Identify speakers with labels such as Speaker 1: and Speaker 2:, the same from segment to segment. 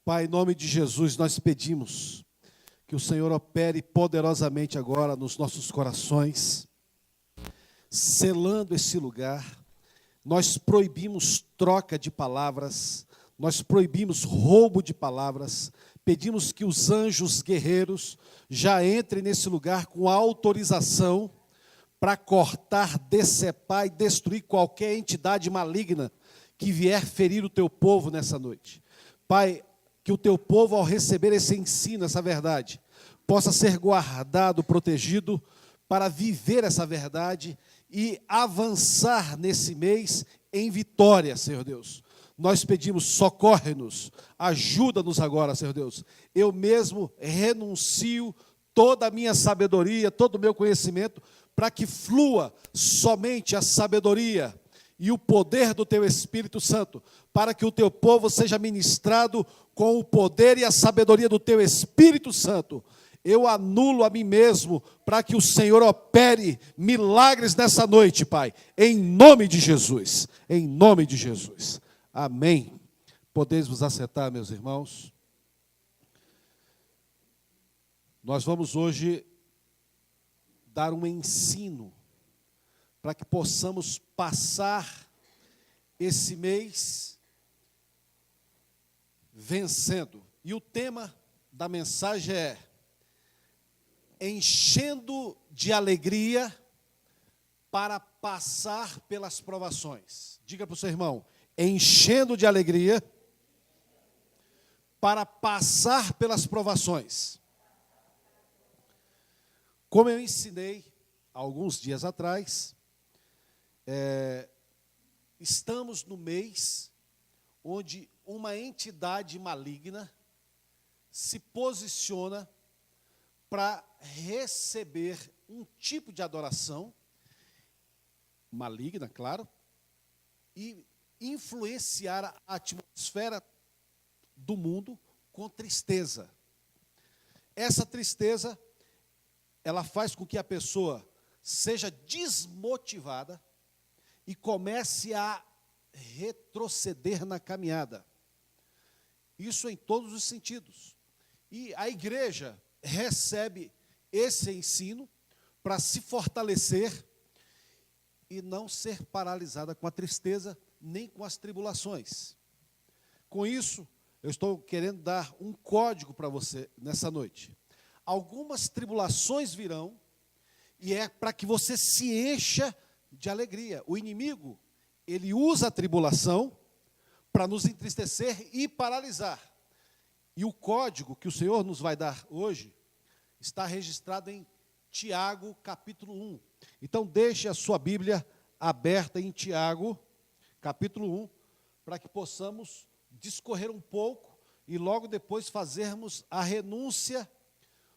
Speaker 1: Pai, em nome de Jesus, nós pedimos que o Senhor opere poderosamente agora nos nossos corações, selando esse lugar. Nós proibimos troca de palavras, nós proibimos roubo de palavras, pedimos que os anjos guerreiros já entrem nesse lugar com autorização para cortar, decepar e destruir qualquer entidade maligna que vier ferir o teu povo nessa noite. Pai, que o teu povo, ao receber esse ensino, essa verdade, possa ser guardado, protegido, para viver essa verdade e avançar nesse mês em vitória, Senhor Deus. Nós pedimos, socorre-nos, ajuda-nos agora, Senhor Deus. Eu mesmo renuncio toda a minha sabedoria, todo o meu conhecimento, para que flua somente a sabedoria e o poder do Teu Espírito Santo, para que o Teu povo seja ministrado com o poder e a sabedoria do Teu Espírito Santo. Eu anulo a mim mesmo, para que o Senhor opere milagres nessa noite, Pai, em nome de Jesus, em nome de Jesus. Amém. Podeis vos assentar, meus irmãos. Nós vamos hoje dar um ensino para que possamos passar esse mês vencendo. E o tema da mensagem é enchendo de alegria para passar pelas provações. Diga para o seu irmão, enchendo de alegria para passar pelas provações. Como eu ensinei alguns dias atrás, estamos no mês onde uma entidade maligna se posiciona para receber um tipo de adoração maligna, claro, e influenciar a atmosfera do mundo com tristeza. Essa tristeza, ela faz com que a pessoa seja desmotivada e comece a retroceder na caminhada. Isso em todos os sentidos. E a igreja recebe esse ensino para se fortalecer e não ser paralisada com a tristeza nem com as tribulações. Com isso, eu estou querendo dar um código para você nessa noite. Algumas tribulações virão e é para que você se encha de alegria. O inimigo, ele usa a tribulação para nos entristecer e paralisar. E o código que o Senhor nos vai dar hoje está registrado em Tiago, capítulo 1. Então, deixe a sua Bíblia aberta em Tiago, capítulo 1, para que possamos discorrer um pouco e logo depois fazermos a renúncia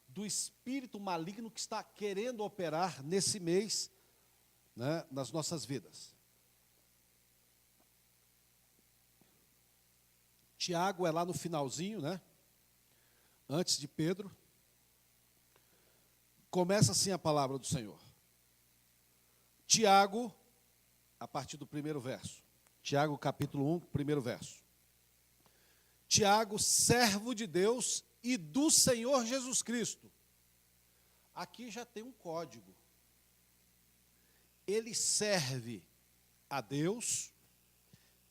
Speaker 1: do espírito maligno que está querendo operar nesse mês, né, nas nossas vidas. Tiago é lá no finalzinho, né? Antes de Pedro. Começa assim a palavra do Senhor. Tiago, a partir do primeiro verso. Tiago, capítulo 1, primeiro verso. Tiago, servo de Deus e do Senhor Jesus Cristo. Aqui já tem um código. Ele serve a Deus,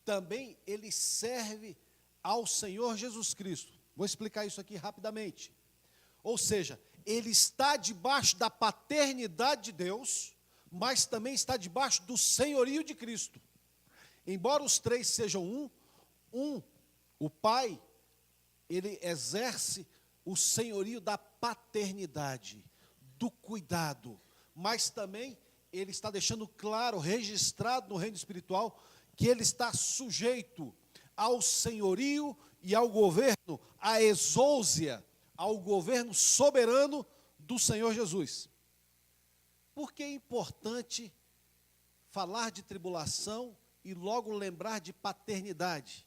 Speaker 1: também ele serve ao Senhor Jesus Cristo. Vou explicar isso aqui rapidamente. Ou seja, ele está debaixo da paternidade de Deus, mas também está debaixo do senhorio de Cristo. Embora os três sejam o Pai, ele exerce o senhorio da paternidade, do cuidado, mas também ele está deixando claro, registrado no reino espiritual, que ele está sujeito ao senhorio e ao governo, à exousia, ao governo soberano do Senhor Jesus. Por que é importante falar de tribulação e logo lembrar de paternidade?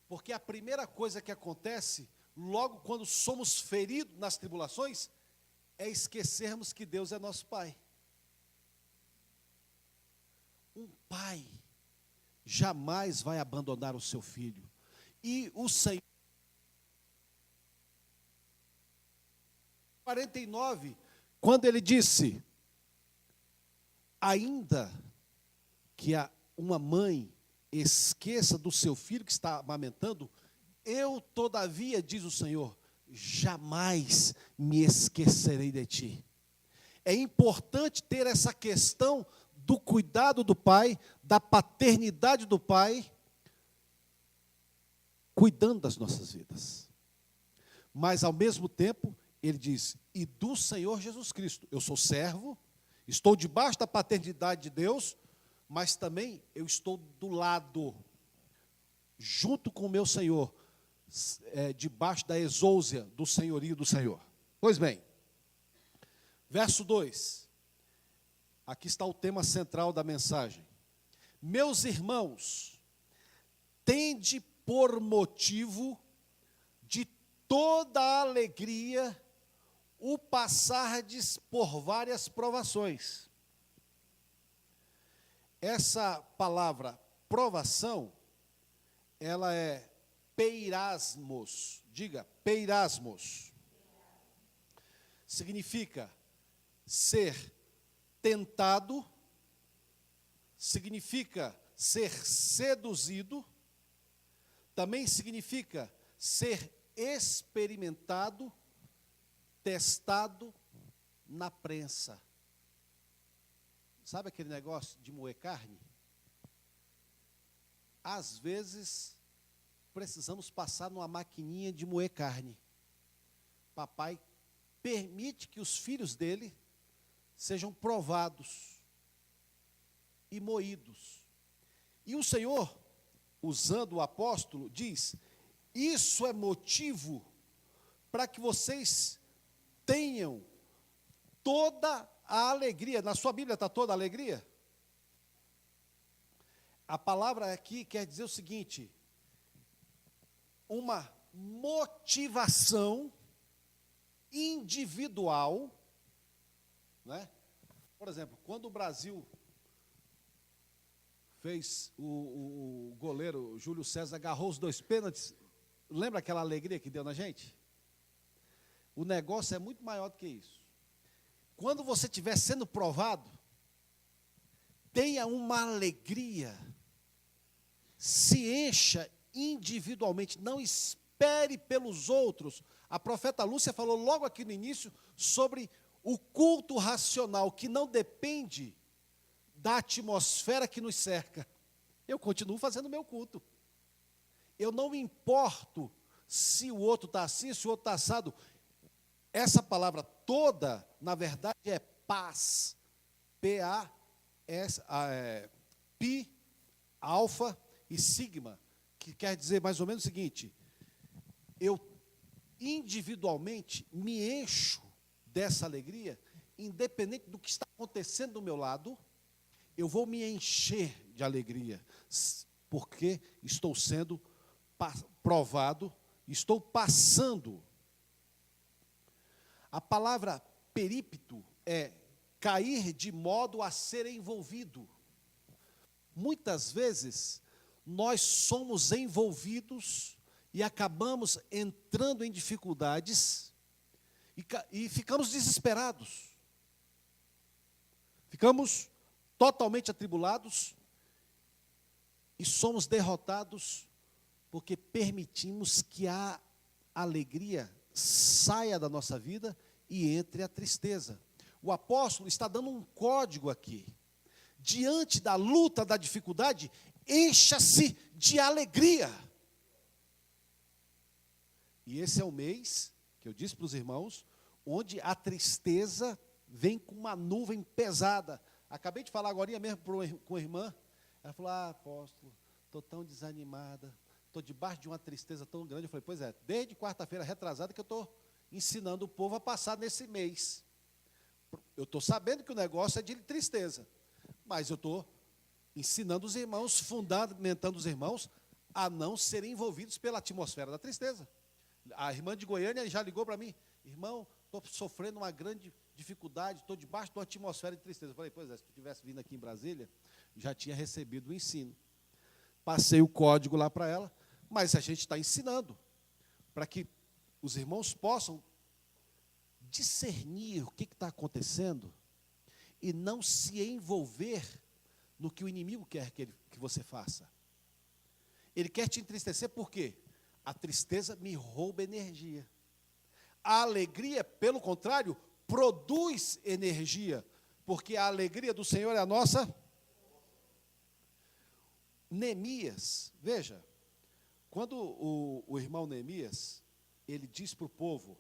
Speaker 1: Porque a primeira coisa que acontece, logo quando somos feridos nas tribulações, é esquecermos que Deus é nosso Pai. Um pai jamais vai abandonar o seu filho. E o Senhor 49, quando ele disse: ainda que uma mãe esqueça do seu filho que está amamentando, eu, todavia, diz o Senhor, jamais me esquecerei de ti. É importante ter essa questão do cuidado do pai, da paternidade do pai, cuidando das nossas vidas. Mas, ao mesmo tempo, ele diz: e do Senhor Jesus Cristo. Eu sou servo, estou debaixo da paternidade de Deus, mas também eu estou do lado, junto com o meu Senhor, debaixo da exousia do senhorio do Senhor. Pois bem, verso 2. Aqui está o tema central da mensagem. Meus irmãos, tende por motivo de toda a alegria o passardes por várias provações. Essa palavra provação, ela é peirasmos. Diga, peirasmos. Significa ser tentado, significa ser seduzido, também significa ser experimentado, testado na prensa. Sabe aquele negócio de moer carne? Às vezes, precisamos passar numa maquininha de moer carne. Papai permite que os filhos dele sejam provados e moídos. E o Senhor, usando o apóstolo, diz: isso é motivo para que vocês tenham toda a alegria. Na sua Bíblia está toda a alegria? A palavra aqui quer dizer o seguinte: uma motivação individual, né? Por exemplo, quando o Brasil fez o goleiro Júlio César, agarrou os 2 pênaltis, lembra aquela alegria que deu na gente? O negócio é muito maior do que isso. Quando você estiver sendo provado, tenha uma alegria, se encha individualmente, não espere pelos outros. A profeta Lúcia falou logo aqui no início sobre o culto racional, que não depende da atmosfera que nos cerca. Eu continuo fazendo o meu culto. Eu não me importo se o outro está assim, se o outro está assado. Essa palavra toda, na verdade, é paz. P-A-S, pi, alfa e sigma, que quer dizer mais ou menos o seguinte: eu individualmente me encho dessa alegria, independente do que está acontecendo do meu lado, eu vou me encher de alegria, porque estou sendo provado, estou passando. A palavra perípto é cair de modo a ser envolvido. Muitas vezes, nós somos envolvidos e acabamos entrando em dificuldades e ficamos desesperados. Ficamos totalmente atribulados e somos derrotados porque permitimos que a alegria saia da nossa vida e entre a tristeza. O apóstolo está dando um código aqui. Diante da luta, da dificuldade, encha-se de alegria. E esse é o mês, que eu disse para os irmãos, onde a tristeza vem com uma nuvem pesada. Acabei de falar agora mesmo com a irmã. Ela falou: apóstolo, estou tão desanimada, estou debaixo de uma tristeza tão grande. Eu falei: pois é, desde quarta-feira retrasada que eu estou ensinando o povo a passar nesse mês. Eu estou sabendo que o negócio é de tristeza, mas eu estou ensinando os irmãos, fundamentando os irmãos a não serem envolvidos pela atmosfera da tristeza. A irmã de Goiânia já ligou para mim: irmão, estou sofrendo uma grande dificuldade, estou debaixo de uma atmosfera de tristeza. Eu falei: pois é, se tu tivesse vindo aqui em Brasília, já tinha recebido o ensino. Passei o código lá para ela, mas a gente está ensinando, para que os irmãos possam discernir o que está acontecendo e não se envolver no que o inimigo quer que você faça. Ele quer te entristecer por quê? A tristeza me rouba energia. A alegria, pelo contrário, produz energia, porque a alegria do Senhor é a nossa. Neemias, veja, quando o irmão Neemias, ele diz para o povo,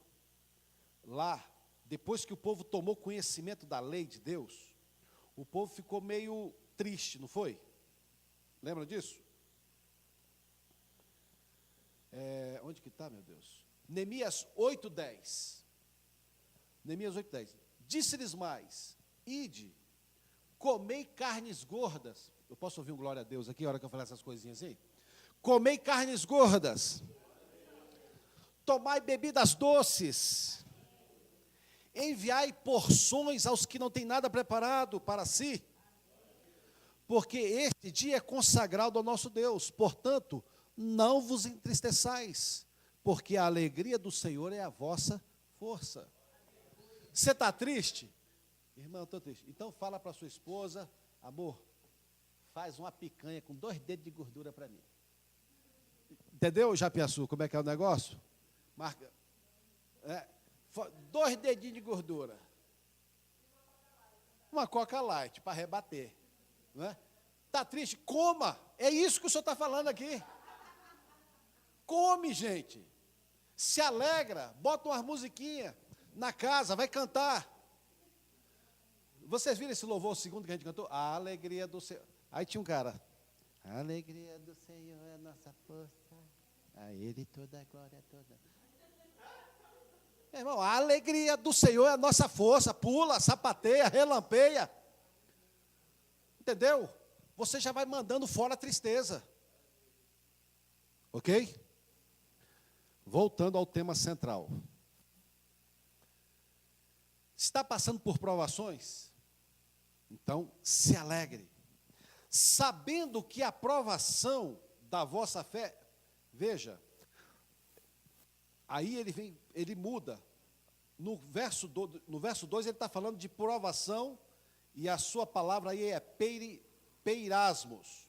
Speaker 1: lá, depois que o povo tomou conhecimento da lei de Deus, o povo ficou meio triste, não foi? Lembra disso? Onde que está, meu Deus? Neemias 8:10. Neemias 8:10. Disse-lhes mais: ide, comei carnes gordas. Eu posso ouvir um glória a Deus aqui, a hora que eu falar essas coisinhas aí? Comei carnes gordas, tomai bebidas doces, enviai porções aos que não têm nada preparado para si, porque este dia é consagrado ao nosso Deus. Portanto, não vos entristeçais, porque a alegria do Senhor é a vossa força. Você está triste? Irmão, estou triste. Então fala para sua esposa: amor, faz uma picanha com 2 dedos de gordura para mim. Entendeu, Japiaçu, como é que é o negócio? Marca. 2 dedinhos de gordura. Uma Coca Light para rebater. Está triste? Coma. É isso que o senhor está falando aqui. Come, gente. Se alegra. Bota umas musiquinhas na casa, vai cantar. Vocês viram esse louvor segundo que a gente cantou? A alegria do Senhor. Aí tinha um cara. A alegria do Senhor é a nossa força. A Ele toda a glória, toda. Meu irmão, a alegria do Senhor é a nossa força. Pula, sapateia, relampeia. Entendeu? Você já vai mandando fora a tristeza. Ok? Voltando ao tema central. Está passando por provações? Então, se alegre. Sabendo que a provação da vossa fé, veja, aí ele muda. No verso 2 ele está falando de provação, e a sua palavra aí é peirasmos.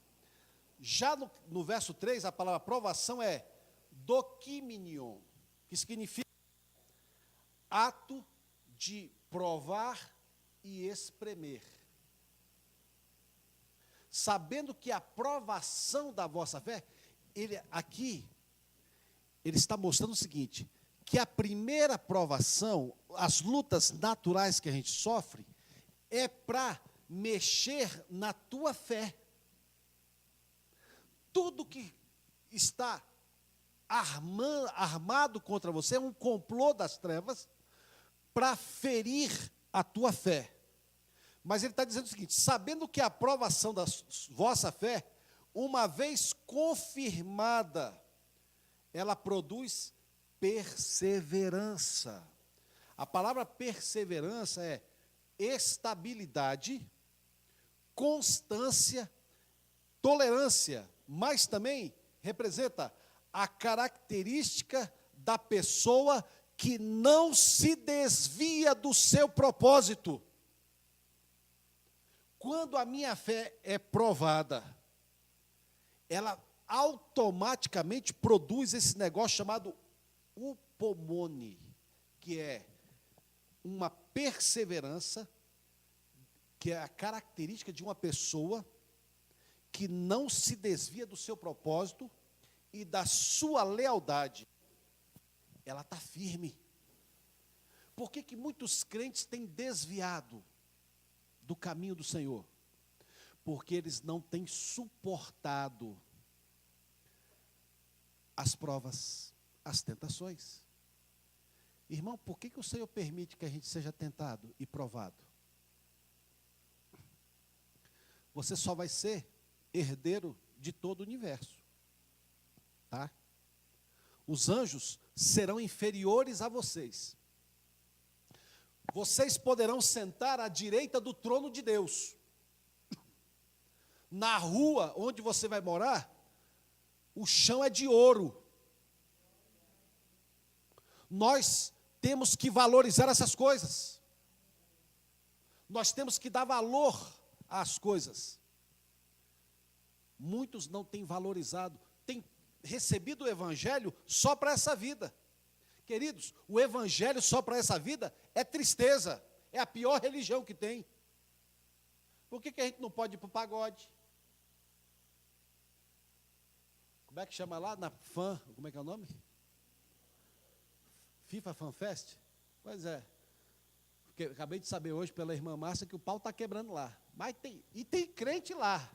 Speaker 1: Já no verso 3, a palavra provação é dokiminion, que significa ato de provar e espremer. Sabendo que a provação da vossa fé, ele está mostrando o seguinte, que a primeira provação, as lutas naturais que a gente sofre, é para mexer na tua fé. Tudo que está armado contra você é um complô das trevas para ferir a tua fé. Mas ele está dizendo o seguinte: sabendo que a aprovação da vossa fé, uma vez confirmada, ela produz perseverança. A palavra perseverança é estabilidade, constância, tolerância, mas também representa a característica da pessoa que não se desvia do seu propósito. Quando a minha fé é provada, ela automaticamente produz esse negócio chamado upomone, que é uma perseverança, que é a característica de uma pessoa que não se desvia do seu propósito e da sua lealdade. Ela está firme. Por que muitos crentes têm desviado do caminho do Senhor? Porque eles não têm suportado as provas, as tentações. Irmão, por que o Senhor permite que a gente seja tentado e provado? Você só vai ser herdeiro de todo o universo. Tá? Os anjos serão inferiores a vocês. Vocês poderão sentar à direita do trono de Deus. Na rua onde você vai morar, o chão é de ouro. Nós temos que valorizar essas coisas. Nós temos que dar valor às coisas. Muitos não têm valorizado, têm recebido o Evangelho só para essa vida. Queridos, o Evangelho só para essa vida é tristeza, é a pior religião que tem. Por que a gente não pode ir para o pagode? Como é que chama lá? Na FAN, como é que é o nome? FIFA Fan Fest? Pois é. Porque acabei de saber hoje pela irmã Márcia que o pau está quebrando lá. Mas tem crente lá.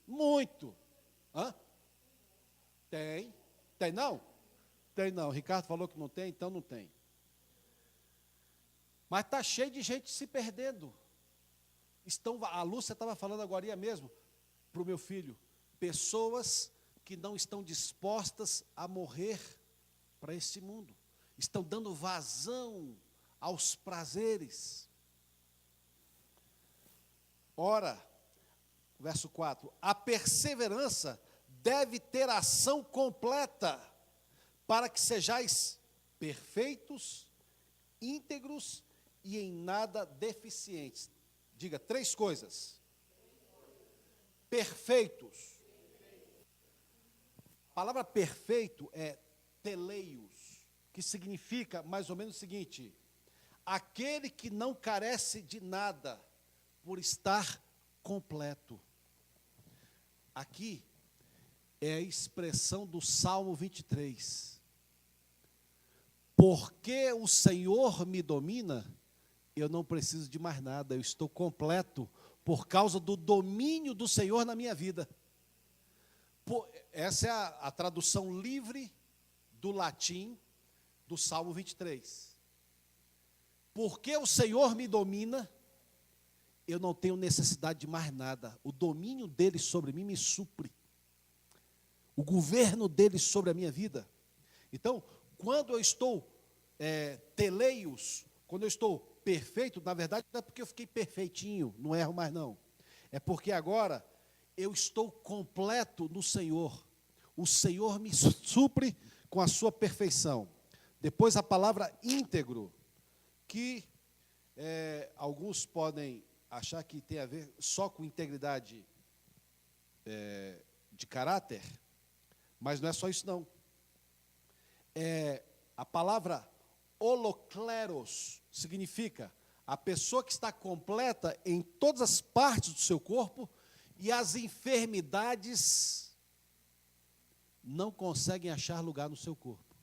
Speaker 1: Muito. Hã? Tem. Tem não? Tem não. Ricardo falou que não tem, então não tem. Mas está cheio de gente se perdendo. A Lúcia estava falando agora mesmo para o meu filho. Pessoas que não estão dispostas a morrer para este mundo. Estão dando vazão aos prazeres. Ora, verso 4, a perseverança deve ter ação completa, para que sejais perfeitos, íntegros e em nada deficientes. Diga 3 coisas. Perfeitos. A palavra perfeito é teleios, que significa mais ou menos o seguinte: aquele que não carece de nada, por estar completo. Aqui é a expressão do Salmo 23. Porque o Senhor me domina, eu não preciso de mais nada, eu estou completo por causa do domínio do Senhor na minha vida. Essa é a tradução livre do latim do Salmo 23. Porque o Senhor me domina, eu não tenho necessidade de mais nada. O domínio dele sobre mim me supre. O governo dele sobre a minha vida. Então, quando eu estou teleios, quando eu estou perfeito, na verdade não é porque eu fiquei perfeitinho, não erro mais não. É porque agora eu estou completo no Senhor. O Senhor me supre com a sua perfeição. Depois a palavra íntegro, que alguns podem achar que tem a ver só com integridade de caráter, mas não é só isso não. A palavra holocleros significa a pessoa que está completa em todas as partes do seu corpo e as enfermidades não conseguem achar lugar no seu corpo.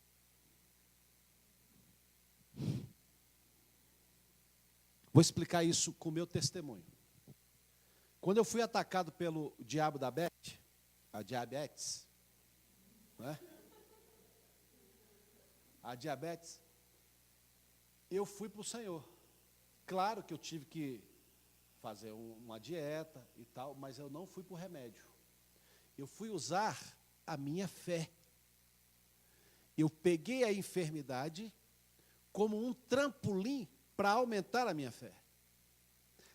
Speaker 1: Vou explicar isso com o meu testemunho. Quando eu fui atacado pelo diabo da Bete, a diabetes, né? A diabetes, eu fui para o Senhor. Claro que eu tive que fazer uma dieta e tal, mas eu não fui para o remédio. Eu fui usar a minha fé. Eu peguei a enfermidade como um trampolim para aumentar a minha fé.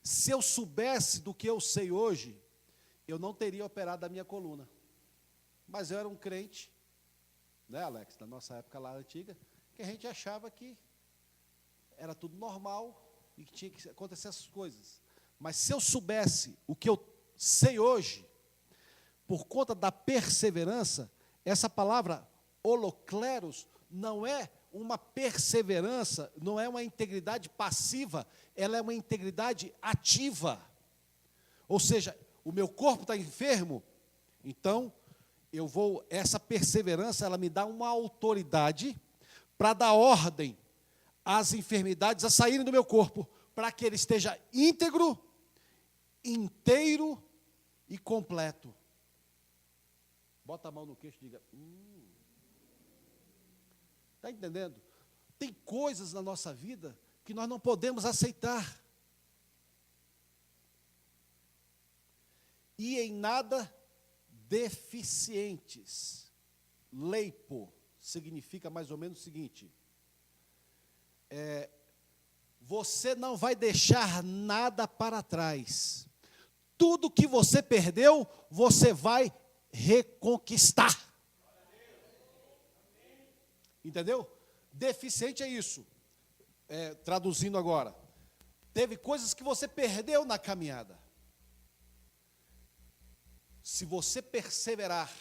Speaker 1: Se eu soubesse do que eu sei hoje, eu não teria operado a minha coluna. Mas eu era um crente, né, Alex, na nossa época lá antiga, que a gente achava que era tudo normal e que tinha que acontecer essas coisas. Mas se eu soubesse o que eu sei hoje, por conta da perseverança, essa palavra holocleros não é uma perseverança, não é uma integridade passiva, ela é uma integridade ativa. Ou seja, o meu corpo está enfermo, então essa perseverança, ela me dá uma autoridade para dar ordem às enfermidades a saírem do meu corpo, para que ele esteja íntegro, inteiro e completo. Bota a mão no queixo e diga, está entendendo? Tem coisas na nossa vida que nós não podemos aceitar. E em nada deficientes. Leipo significa mais ou menos o seguinte: você não vai deixar nada para trás. Tudo que você perdeu, você vai reconquistar. Entendeu? deficiente é isso. Traduzindo agora. Teve coisas que você perdeu na caminhada. Se você perseverar,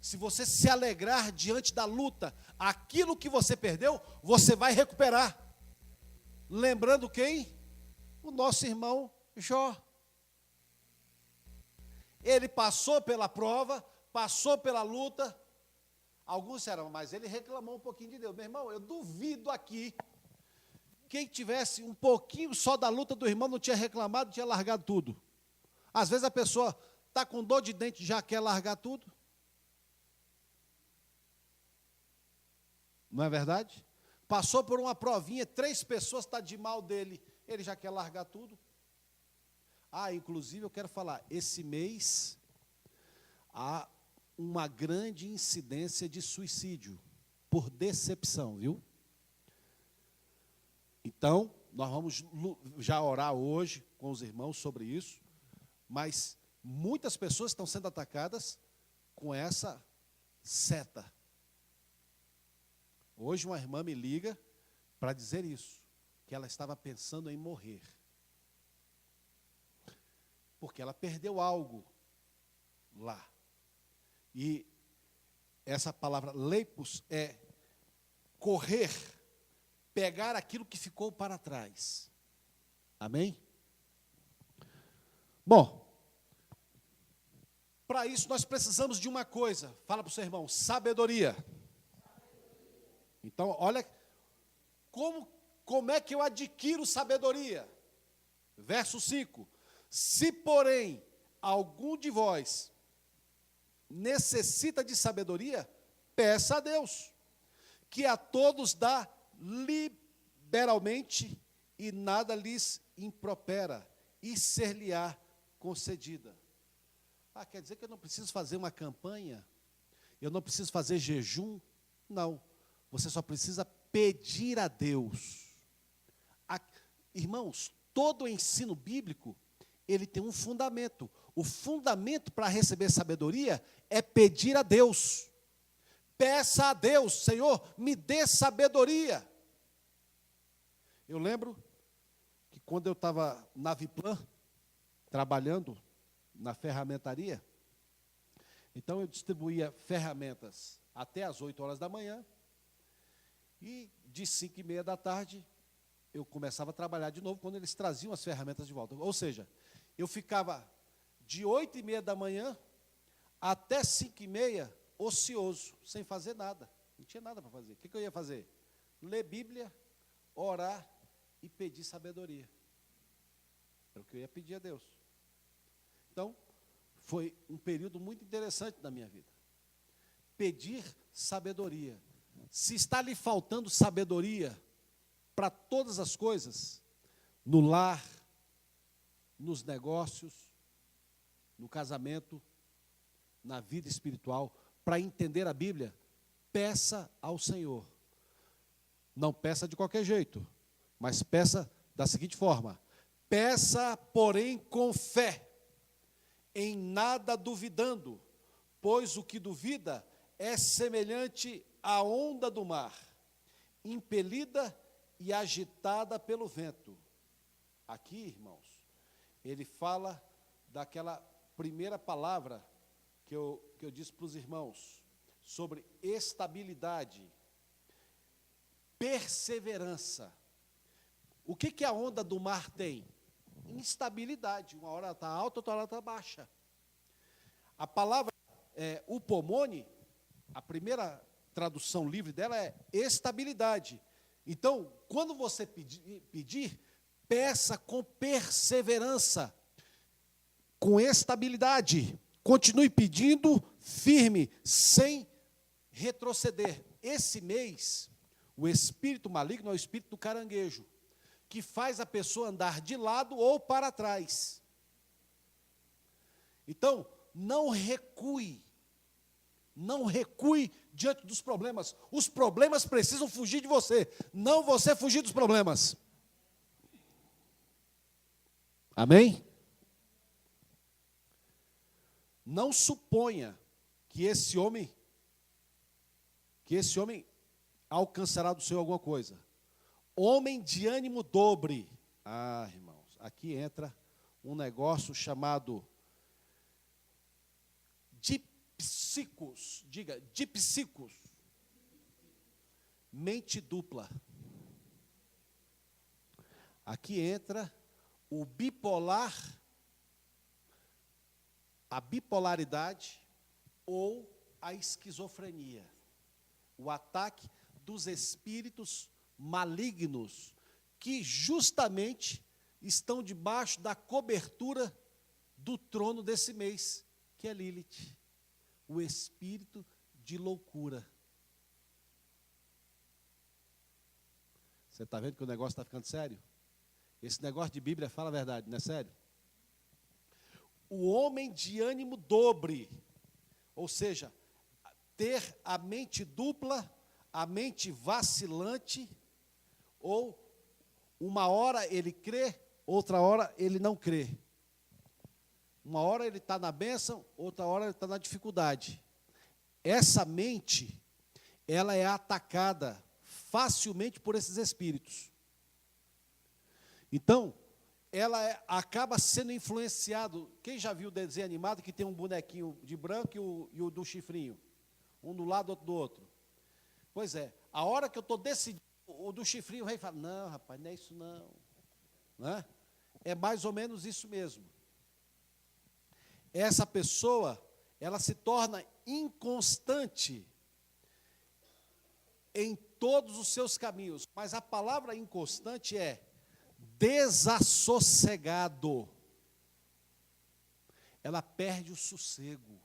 Speaker 1: se você se alegrar diante da luta, aquilo que você perdeu, você vai recuperar. Lembrando quem? O nosso irmão Jó. Ele passou pela prova, passou pela luta. Alguns disseram, mas ele reclamou um pouquinho de Deus. Meu irmão, eu duvido aqui, quem tivesse um pouquinho só da luta do irmão, não tinha reclamado, tinha largado tudo. Às vezes a pessoa está com dor de dente e já quer largar tudo. Não é verdade? Passou por uma provinha, 3 pessoas estão de mal dele, ele já quer largar tudo. Inclusive eu quero falar, esse mês há uma grande incidência de suicídio, por decepção, viu? Então, nós vamos já orar hoje com os irmãos sobre isso, mas muitas pessoas estão sendo atacadas com essa seta. Hoje uma irmã me liga para dizer isso, que ela estava pensando em morrer. Porque ela perdeu algo lá. E essa palavra leipos é correr, pegar aquilo que ficou para trás. Amém? Bom, para isso nós precisamos de uma coisa. Fala para o seu irmão, sabedoria. Então, olha, como é que eu adquiro sabedoria? Verso 5. Se, porém, algum de vós necessita de sabedoria, peça a Deus, que a todos dá liberalmente e nada lhes impropera, e ser-lhe-á concedida. Quer dizer que eu não preciso fazer uma campanha? Eu não preciso fazer jejum? Não. Você só precisa pedir a Deus. Irmãos, todo o ensino bíblico, ele tem um fundamento. O fundamento para receber sabedoria é pedir a Deus. Peça a Deus, Senhor, me dê sabedoria. Eu lembro que quando eu estava na Viplan, trabalhando na ferramentaria, então eu distribuía ferramentas até às 8 horas da manhã, e de 5h30 da tarde, eu começava a trabalhar de novo, quando eles traziam as ferramentas de volta. Ou seja, eu ficava de 8h30 da manhã até 5h30 ocioso, sem fazer nada. Não tinha nada para fazer. O que eu ia fazer? Ler Bíblia, orar e pedir sabedoria. Era o que eu ia pedir a Deus. Então, foi um período muito interessante na minha vida. Pedir sabedoria. Se está lhe faltando sabedoria para todas as coisas, no lar, nos negócios, no casamento, na vida espiritual, para entender a Bíblia, peça ao Senhor. Não peça de qualquer jeito, mas peça da seguinte forma: peça, porém, com fé, em nada duvidando, pois o que duvida é semelhante à onda do mar, impelida e agitada pelo vento. Aqui, irmãos, ele fala daquela primeira palavra que eu disse para os irmãos, sobre estabilidade, perseverança. O que a onda do mar tem? Instabilidade. Uma hora está alta, outra hora está baixa. A palavra upomone, a primeira tradução livre dela é estabilidade. Então, quando você pedir, peça com perseverança, com estabilidade. Continue pedindo firme, sem retroceder. Esse mês, o espírito maligno é o espírito do caranguejo, que faz a pessoa andar de lado ou para trás. Então, não recue. Não recue diante dos problemas. Os problemas precisam fugir de você, não você fugir dos problemas. Amém? Não suponha que esse homem alcançará do Senhor alguma coisa. Homem de ânimo dobre. Ah, irmãos, aqui entra um negócio chamado dipsicos. Diga, dipsicos. Mente dupla. Aqui entra o bipolar, a bipolaridade ou a esquizofrenia. O ataque dos espíritos malignos que justamente estão debaixo da cobertura do trono desse mês, que é Lilith, o espírito de loucura. Você está vendo que o negócio está ficando sério? Esse negócio de Bíblia fala a verdade, não é sério? O homem de ânimo dobre, ou seja, ter a mente dupla, a mente vacilante, ou uma hora ele crê, outra hora ele não crê. Uma hora ele está na bênção, outra hora ele está na dificuldade. Essa mente, ela é atacada facilmente por esses espíritos. Então, acaba sendo influenciado. Quem já viu o desenho animado que tem um bonequinho de branco e o do chifrinho? Um do lado, outro do outro. Pois é, a hora que eu estou decidindo, o do chifrinho vem e fala, não, rapaz, não é isso não. Não é? É mais ou menos isso mesmo. Essa pessoa, ela se torna inconstante em todos os seus caminhos. Mas a palavra inconstante é desassossegado. Ela perde o sossego.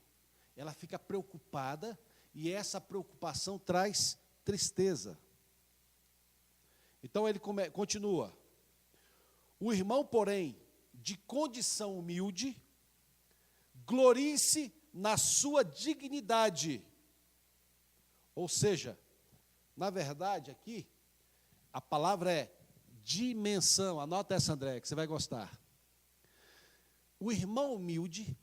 Speaker 1: Ela fica preocupada e essa preocupação traz tristeza. Então ele continua. O irmão, porém, de condição humilde, glorie-se na sua dignidade. Ou seja, na verdade, aqui, a palavra é dimensão. Anota essa, André, que você vai gostar. O irmão humilde,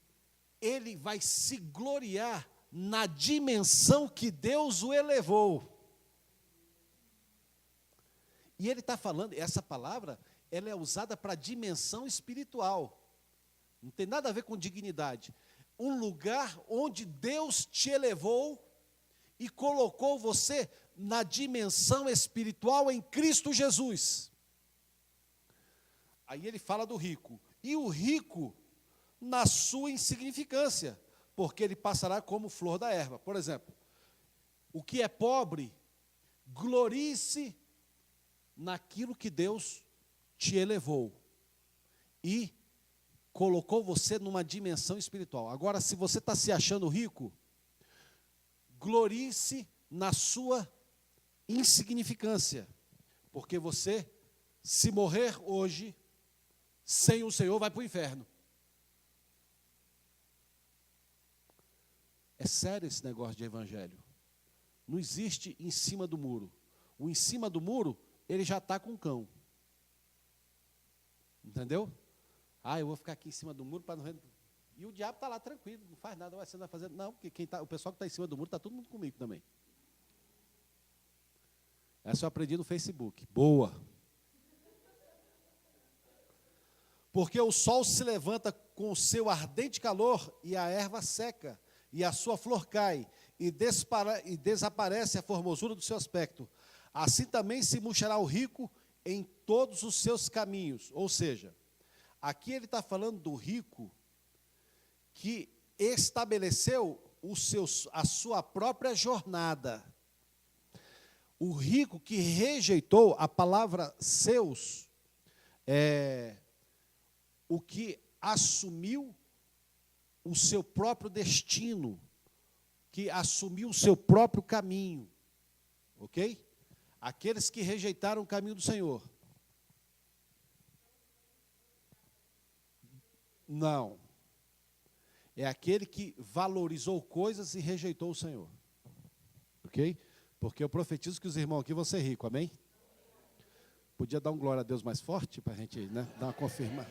Speaker 1: ele vai se gloriar na dimensão que Deus o elevou. E ele está falando, essa palavra, ela é usada para dimensão espiritual. Não tem nada a ver com dignidade. Um lugar onde Deus te elevou e colocou você na dimensão espiritual em Cristo Jesus. Aí ele fala do rico. E o rico, na sua insignificância, porque ele passará como flor da erva. Por exemplo, o que é pobre, glorie-se naquilo que Deus te elevou e colocou você numa dimensão espiritual. Agora, se você está se achando rico, glorie-se na sua insignificância, porque você, se morrer hoje, sem o Senhor, vai para o inferno. É sério esse negócio de evangelho. Não existe em cima do muro. O em cima do muro, ele já está com o cão. Entendeu? Ah, eu vou ficar aqui em cima do muro para não... E o diabo está lá tranquilo, não faz nada, você não vai fazer... Não, porque o pessoal que está em cima do muro está todo mundo comigo também. Essa eu aprendi no Facebook. Boa. Porque o sol se levanta com o seu ardente calor e a erva seca, e a sua flor cai, e desaparece a formosura do seu aspecto. Assim também se murchará o rico em todos os seus caminhos. Ou seja, aqui ele está falando do rico que estabeleceu a sua própria jornada. O rico que rejeitou a palavra seus, o que assumiu o seu próprio destino, que assumiu o seu próprio caminho, ok? Aqueles que rejeitaram o caminho do Senhor. Não. É aquele que valorizou coisas e rejeitou o Senhor. Ok? Porque eu profetizo que os irmãos aqui vão ser ricos, amém? Podia dar um glória a Deus mais forte para a gente, né, dar uma confirmada.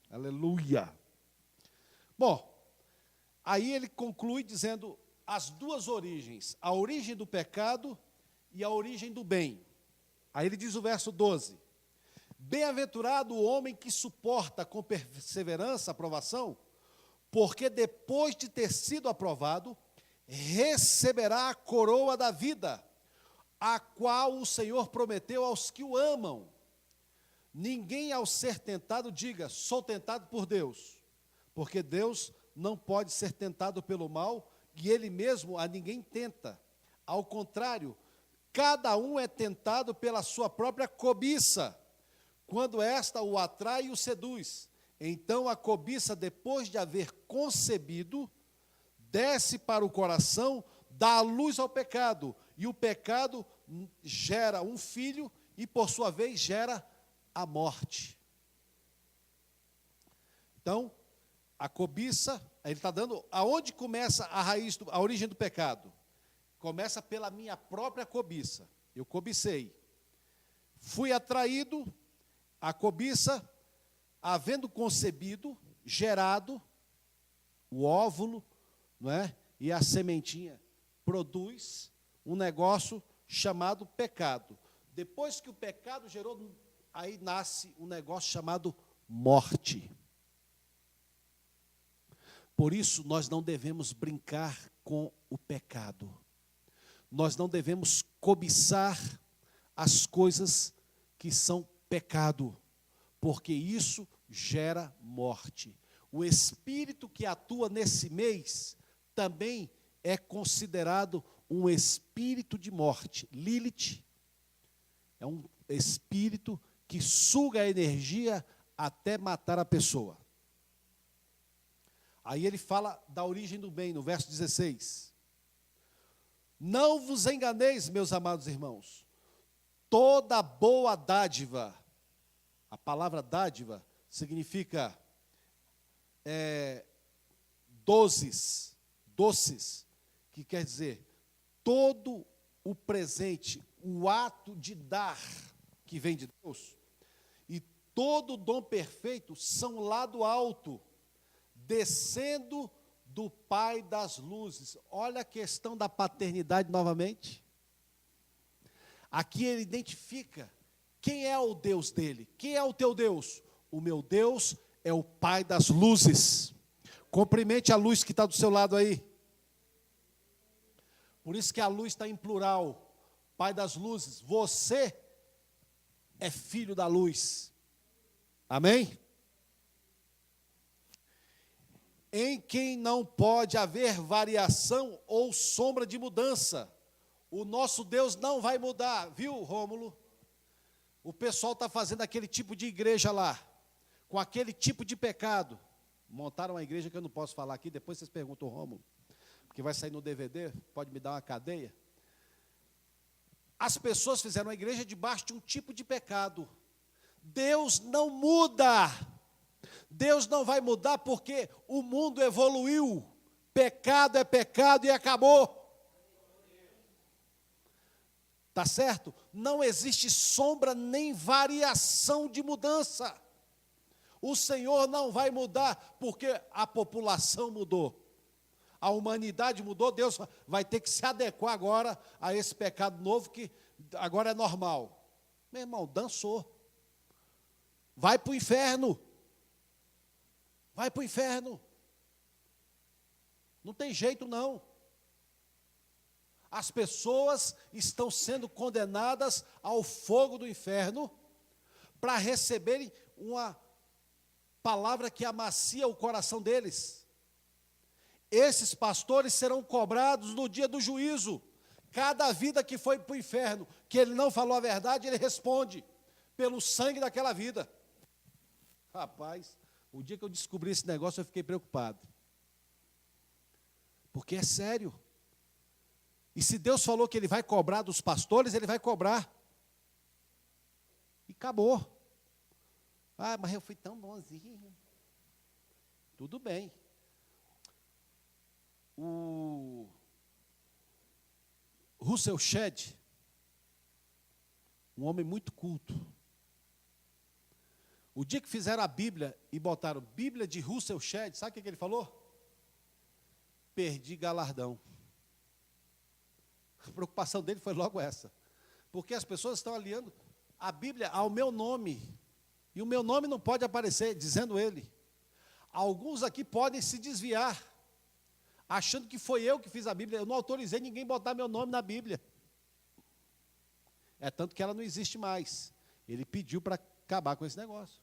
Speaker 1: Aleluia. Bom, aí ele conclui dizendo as duas origens. A origem do pecado e a origem do bem. Aí ele diz o verso 12: bem-aventurado o homem que suporta com perseverança a provação, porque depois de ter sido aprovado, receberá a coroa da vida, a qual o Senhor prometeu aos que o amam. Ninguém, ao ser tentado, diga: sou tentado por Deus, porque Deus não pode ser tentado pelo mal, e Ele mesmo a ninguém tenta. Ao contrário, cada um é tentado pela sua própria cobiça, quando esta o atrai e o seduz. Então a cobiça, depois de haver concebido, desce para o coração, dá luz ao pecado, e o pecado gera um filho, e por sua vez gera a morte. Então, a cobiça, ele está dando, aonde começa a raiz, a origem do pecado? Começa pela minha própria cobiça. Eu cobicei. Fui atraído, a cobiça, havendo concebido, gerado, o óvulo, não é? E a sementinha produz um negócio chamado pecado. Depois que o pecado gerou, aí nasce um negócio chamado morte. Por isso, nós não devemos brincar com o pecado. Nós não devemos cobiçar as coisas que são pecado, porque isso gera morte. O espírito que atua nesse mês também é considerado um espírito de morte. Lilith é um espírito que suga a energia até matar a pessoa. Aí ele fala da origem do bem, no verso 16. Não vos enganeis, meus amados irmãos, toda boa dádiva, a palavra dádiva significa doces, que quer dizer todo o presente, o ato de dar que vem de Deus, e todo dom perfeito são lá do alto, descendo do Pai das luzes. Olha a questão da paternidade novamente. Aqui ele identifica quem é o Deus dele. Quem é o teu Deus? O meu Deus é o Pai das luzes. Cumprimente a luz que está do seu lado aí. Por isso que a luz está em plural. Pai das luzes. Você é filho da luz. Amém? Em quem não pode haver variação ou sombra de mudança. O nosso Deus não vai mudar, viu, Rômulo? O pessoal está fazendo aquele tipo de igreja lá, com aquele tipo de pecado. Montaram uma igreja que eu não posso falar aqui, depois vocês perguntam ao Rômulo, porque vai sair no DVD, pode me dar uma cadeia. As pessoas fizeram uma igreja debaixo de um tipo de pecado. Deus não muda. Deus não vai mudar porque o mundo evoluiu. Pecado é pecado e acabou. Tá certo? Não existe sombra nem variação de mudança. O Senhor não vai mudar porque a população mudou. A humanidade mudou, Deus vai ter que se adequar agora a esse pecado novo que agora é normal. Meu irmão, dançou. Vai para o inferno. Vai para o inferno. Não tem jeito não. As pessoas estão sendo condenadas ao fogo do inferno para receberem uma palavra que amacia o coração deles. Esses pastores serão cobrados no dia do juízo. Cada vida que foi para o inferno, que ele não falou a verdade, ele responde pelo sangue daquela vida. Rapaz, o dia que eu descobri esse negócio, eu fiquei preocupado. Porque é sério. E se Deus falou que Ele vai cobrar dos pastores, Ele vai cobrar. E acabou. Ah, mas eu fui tão bonzinho. Tudo bem. O Russell Shedd, um homem muito culto. O dia que fizeram a Bíblia e botaram Bíblia de Russell Shedd, sabe o que ele falou? Perdi galardão. A preocupação dele foi logo essa. Porque as pessoas estão aliando a Bíblia ao meu nome. E o meu nome não pode aparecer, dizendo ele. Alguns aqui podem se desviar, achando que foi eu que fiz a Bíblia. Eu não autorizei ninguém botar meu nome na Bíblia. É tanto que ela não existe mais. Ele pediu para acabar com esse negócio.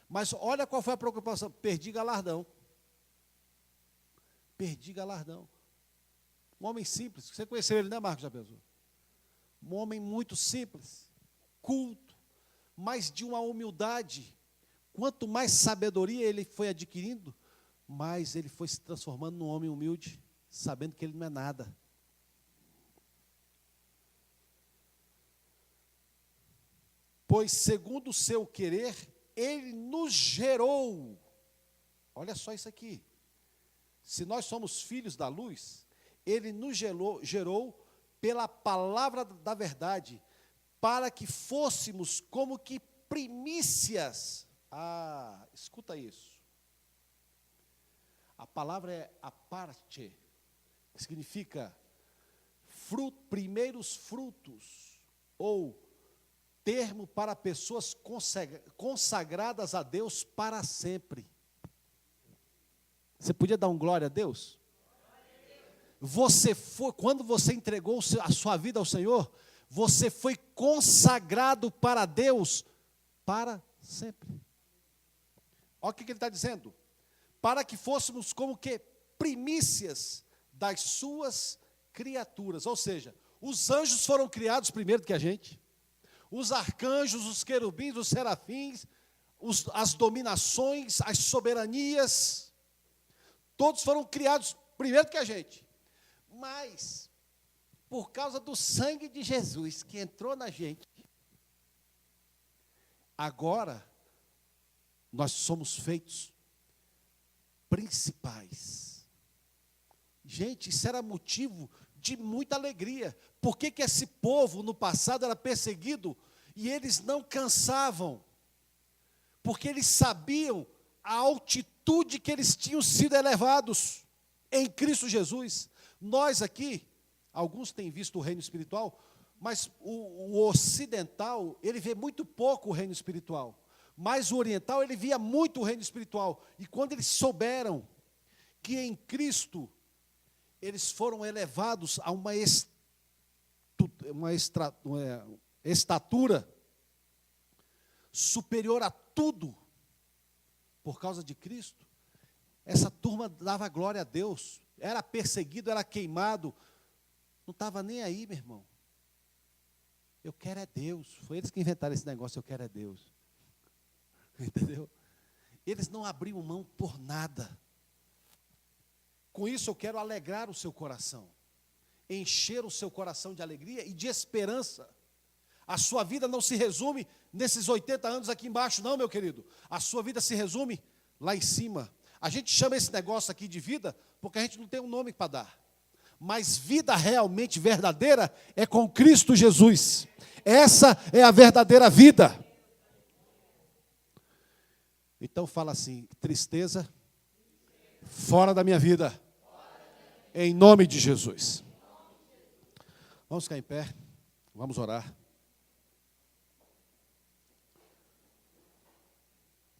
Speaker 1: Mas olha qual foi a preocupação. Perdi galardão. Perdi galardão. Um homem simples. Você conheceu ele, né, Marcos Jabezu? Um homem muito simples, culto, mas de uma humildade. Quanto mais sabedoria ele foi adquirindo, mais ele foi se transformando num homem humilde, sabendo que ele não é nada. Pois, segundo o seu querer, ele nos gerou. Olha só isso aqui. Se nós somos filhos da luz, ele nos gerou pela palavra da verdade, para que fôssemos como que primícias. Escuta isso. A palavra é aparte, que significa primeiros frutos, ou termo para pessoas consagradas a Deus para sempre. Você podia dar um glória a Deus? Quando você entregou a sua vida ao Senhor, você foi consagrado para Deus para sempre. Olha o que ele está dizendo. Para que fôssemos como que primícias das suas criaturas. Ou seja, os anjos foram criados primeiro do que a gente. Os arcanjos, os querubins, os serafins, as dominações, as soberanias, todos foram criados primeiro do que a gente. Mas, por causa do sangue de Jesus que entrou na gente, agora nós somos feitos principais. Gente, isso era motivo de muita alegria. Por que esse povo no passado era perseguido e eles não cansavam? Porque eles sabiam a altitude que eles tinham sido elevados em Cristo Jesus. Nós aqui, alguns têm visto o reino espiritual, mas o ocidental, ele vê muito pouco o reino espiritual. Mas o oriental, ele via muito o reino espiritual. E quando eles souberam que em Cristo eles foram elevados a uma estatura superior a tudo, por causa de Cristo, essa turma dava glória a Deus, era perseguido, era queimado, não estava nem aí, meu irmão. Eu quero é Deus. Foi eles que inventaram esse negócio, eu quero é Deus. Entendeu? Eles não abriam mão por nada. Com isso eu quero alegrar o seu coração, encher o seu coração de alegria e de esperança. A sua vida não se resume nesses 80 anos aqui embaixo, não, meu querido. A sua vida se resume lá em cima. A gente chama esse negócio aqui de vida porque a gente não tem um nome para dar. Mas vida realmente verdadeira é com Cristo Jesus. Essa é a verdadeira vida. Então fala assim: tristeza fora da minha vida. Em nome de Jesus. Vamos ficar em pé. Vamos orar.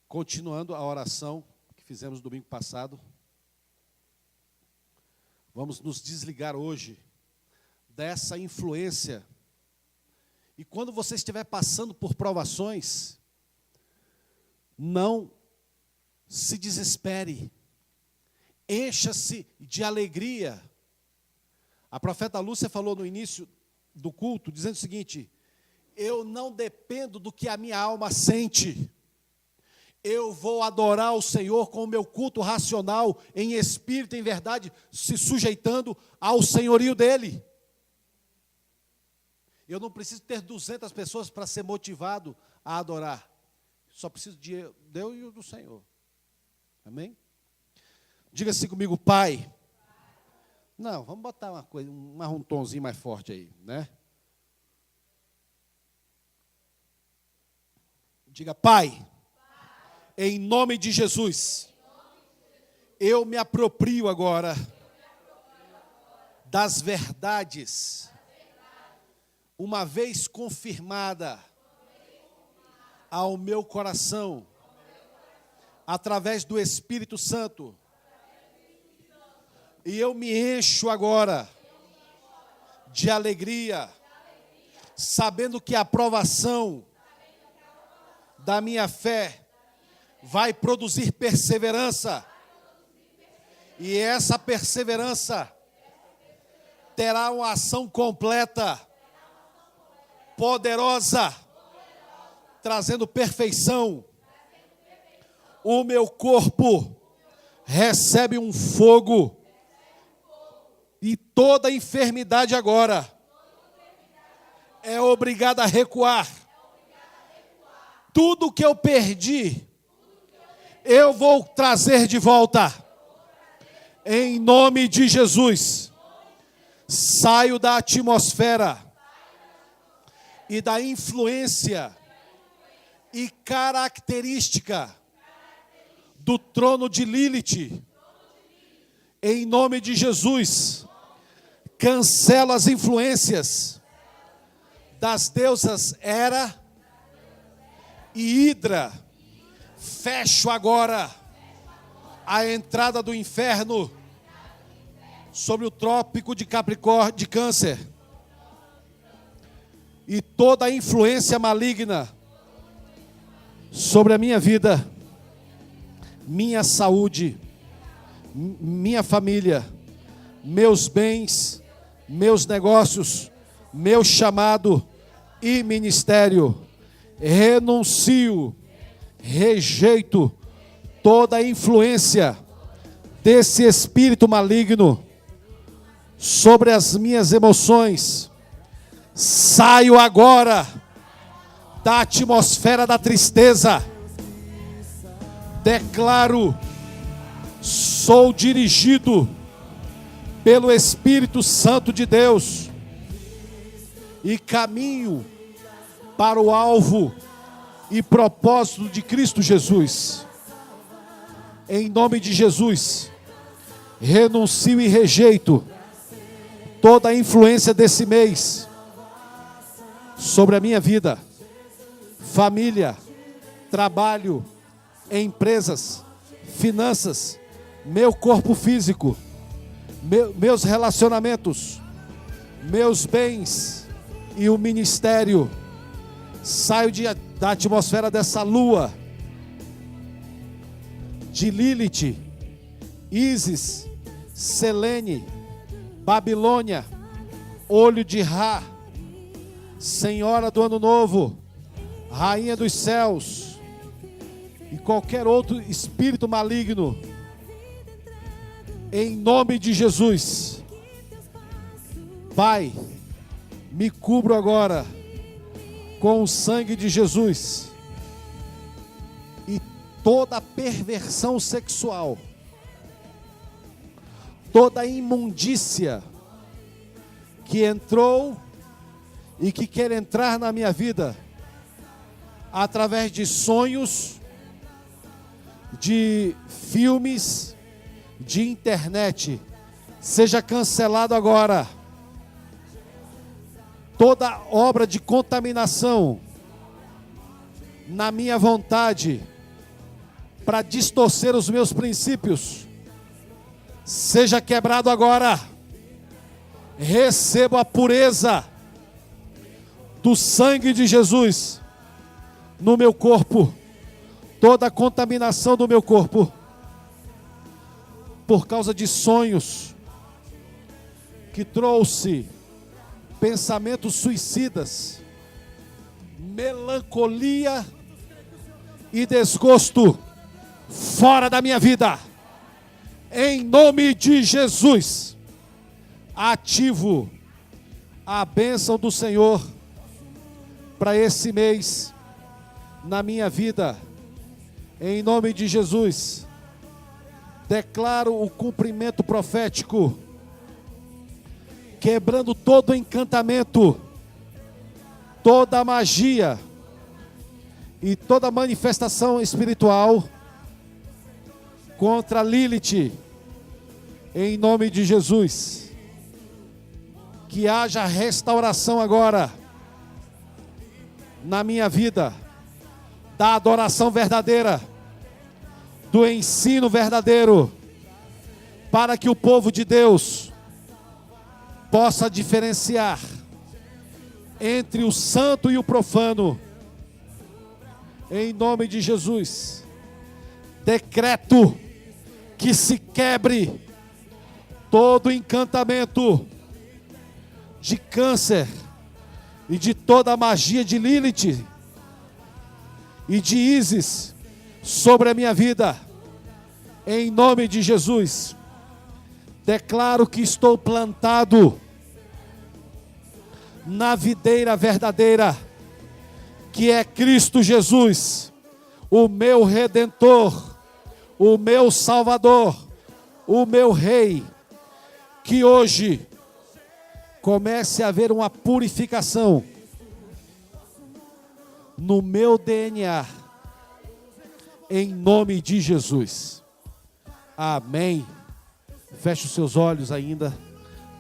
Speaker 1: Continuando a oração que fizemos domingo passado. Vamos nos desligar hoje dessa influência. E quando você estiver passando por provações, não se desespere. Encha-se de alegria. A profeta Lúcia falou no início do culto, dizendo o seguinte: eu não dependo do que a minha alma sente. Eu vou adorar o Senhor com o meu culto racional, em espírito e em verdade, se sujeitando ao senhorio dEle. Eu não preciso ter 200 pessoas para ser motivado a adorar. Só preciso de Deus e do Senhor. Amém? Diga assim comigo: Pai. Não, vamos botar uma coisa, um tonzinho mais forte aí, né? Diga: Pai. Em nome de Jesus, eu me aproprio agora das verdades, uma vez confirmada ao meu coração, através do Espírito Santo, e eu me encho agora de alegria, sabendo que a aprovação da minha fé vai produzir perseverança, e essa perseverança terá uma ação completa, poderosa, trazendo perfeição. O meu corpo recebe um fogo, e toda enfermidade agora é obrigada a recuar. Tudo que eu perdi, eu vou trazer de volta. Em nome de Jesus. Saio da atmosfera e da influência e característica do trono de Lilith. Em nome de Jesus, cancelo as influências das deusas Hera e Hidra. Fecho agora a entrada do inferno sobre o trópico de Capricórnio, de Câncer, e toda a influência maligna sobre a minha vida, minha saúde, minha família, meus bens, meus negócios, meu chamado e ministério. Renuncio, rejeito toda a influência desse espírito maligno sobre as minhas emoções. Saio agora da atmosfera da tristeza. Declaro: sou dirigido pelo Espírito Santo de Deus e caminho para o alvo e propósito de Cristo Jesus. Em nome de Jesus, renuncio e rejeito toda a influência desse mês sobre a minha vida, família, trabalho, empresas, finanças, meu corpo físico, meus relacionamentos, meus bens e o ministério. Saio da atmosfera dessa lua, de Lilith, Ísis, Selene, Babilônia, olho de Ra, Senhora do Ano Novo, Rainha dos Céus, e qualquer outro espírito maligno. Em nome de Jesus, Pai, me cubro agora com o sangue de Jesus, e toda perversão sexual, toda imundícia que entrou e que quer entrar na minha vida através de sonhos, de filmes, de internet, seja cancelado agora. Toda obra de contaminação na minha vontade para distorcer os meus princípios, seja quebrado agora. Recebo a pureza do sangue de Jesus no meu corpo. Toda a contaminação do meu corpo por causa de sonhos que trouxe pensamentos suicidas, melancolia e desgosto, fora da minha vida. Em nome de Jesus, ativo a bênção do Senhor para esse mês na minha vida. Em nome de Jesus, declaro o cumprimento profético, quebrando todo encantamento, toda magia e toda manifestação espiritual contra Lilith, em nome de Jesus. Que haja restauração agora na minha vida, da adoração verdadeira, do ensino verdadeiro, para que o povo de Deus possa diferenciar entre o santo e o profano. Em nome de Jesus, decreto que se quebre todo encantamento de câncer e de toda a magia de Lilith e de Ísis sobre a minha vida. Em nome de Jesus, declaro que estou plantado na videira verdadeira, que é Cristo Jesus, o meu Redentor, o meu Salvador, o meu Rei. Que hoje comece a haver uma purificação no meu DNA, em nome de Jesus. Amém. Feche os seus olhos ainda.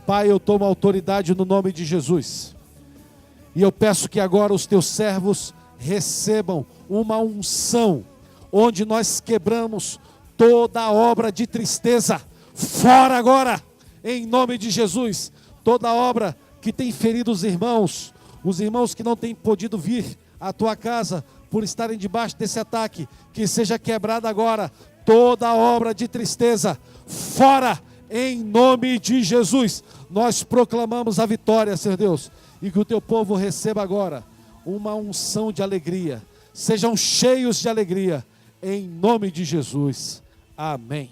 Speaker 1: Pai, eu tomo autoridade no nome de Jesus. E eu peço que agora os teus servos recebam uma unção, onde nós quebramos toda a obra de tristeza. Fora agora, em nome de Jesus. Toda obra que tem ferido os irmãos que não têm podido vir à tua casa por estarem debaixo desse ataque, que seja quebrada agora toda obra de tristeza. Fora, em nome de Jesus. Nós proclamamos a vitória, Senhor Deus, e que o teu povo receba agora uma unção de alegria. Sejam cheios de alegria, em nome de Jesus. Amém.